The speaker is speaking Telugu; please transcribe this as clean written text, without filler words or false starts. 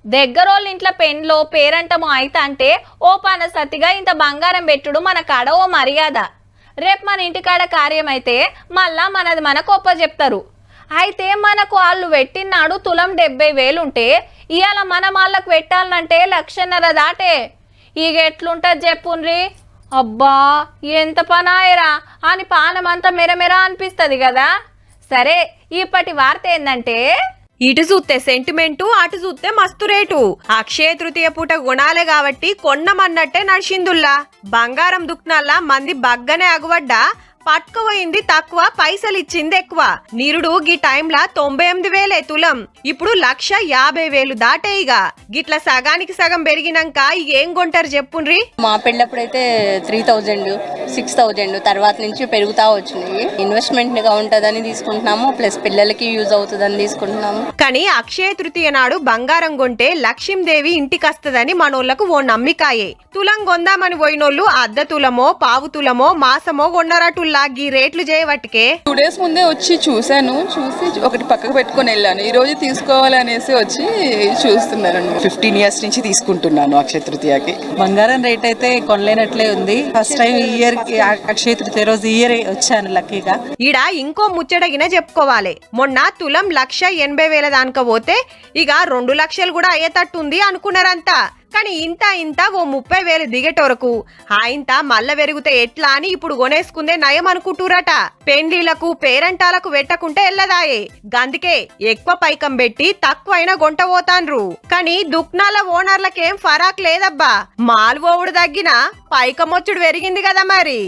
దగ్గరోళ్ళ ఇంట్లో పెండ్లో పేరంటమో అయితే అంటే ఓ పనసతిగా ఇంత బంగారం పెట్టుడు మన కాడ ఓ మర్యాద. రేపు మన ఇంటికాడ కార్యం అయితే మళ్ళా మనది మనకు ఒప్ప చెప్తారు. అయితే మనకు వాళ్ళు పెట్టినాడు తులం 70,000 ఉంటే ఇవాళ మనం వాళ్ళకు పెట్టాలంటే 1,50,000 దాటే. ఇక ఎట్లుంటుంది చెప్పుండ్రి. అబ్బా ఎంత పనాయరా అని పానమంతా మెరమెర అనిపిస్తుంది కదా. సరే ఇప్పటి వార్త ఏందంటే, ఇటు చూస్తే సెంటిమెంటు, అటు చూస్తే మస్తు రేటు. అక్షయ తృతీయ పూట గుణాలే కాబట్టి కొన్నమన్నట్టే నడిచిందుల్లా. బంగారం దుక్నల్లా మంది బగ్గనే అగువడ్డా, పట్టుకుపోయింది తక్కువ, పైసలు ఇచ్చింది ఎక్కువ. నిరుడు గీ టైంలా 98,000 తులం, ఇప్పుడు 1,50,000 దాటేయిగా. గిట్ల సగానికి సగం పెరిగినాక ఏం కొంటారు చెప్పుండ్రి. మా పెళ్ళప్పుడైతే 3,000 6,000 తర్వాత నుంచి పెరుగుతా వచ్చినాయి. ఇన్వెస్ట్మెంట్ గా ఉంటదని తీసుకుంటున్నాము, ప్లస్ పిల్లలకి యూజ్ అవుతుందని తీసుకుంటున్నాము. కానీ అక్షయ తృతీయ నాడు బంగారం కొంటే లక్ష్మీదేవి ఇంటికస్తదని మనోళ్లకు ఓ నమ్మికాయే. తులం కొందామని పోయినోళ్ళు అర్ధ తులమో పావు తులమో మాసమో కొన్నరటు గీ రేట్లు చేయవట్టుకే 2 days ముందే వచ్చి చూసాను. చూసి ఒకటి పక్కకు పెట్టుకొని వెళ్ళాను. ఈ రోజు తీసుకోవాలనేసి వచ్చి చూస్తున్నాను. 15 years నుంచి తీసుకుంటున్నాను అక్షయ తృతీయకి. బంగారం రేట్ అయితే కొనలేనట్లే ఉంది. ఫస్ట్ టైం ఈ ఇయర్ అక్షయ తృతీయ రోజు ఈ ఇయర్ వచ్చాను లక్కీగా. ఈడ ఇంకో ముచ్చటగిన చెప్పుకోవాలి. మొన్న తులం 1,80,000 దానిక పోతే ఇక 2 లక్షలు కూడా అయ్యేటట్టుంది అనుకున్నారంతా. కానీ ఇంత ఓ 30,000 దిగేటోరకు ఇంత మళ్ళ పెరిగితే ఎట్లా అని ఇప్పుడు కొనేసుకుందే నయం అనుకుంటురట. పెండ్లీలకు పేరంటాలకు పెట్టకుంటే ఎల్లదాయే. గందుకే ఎక్కువ పైకం పెట్టి తక్కువైనా గొంట పోతాన్రు. కానీ దుక్నాల ఓనర్లకేం ఫరాక్ లేదబ్బా. మాల్ ఓవుడు తగ్గినా పైకమొచ్చుడు పెరిగింది కదా మరి.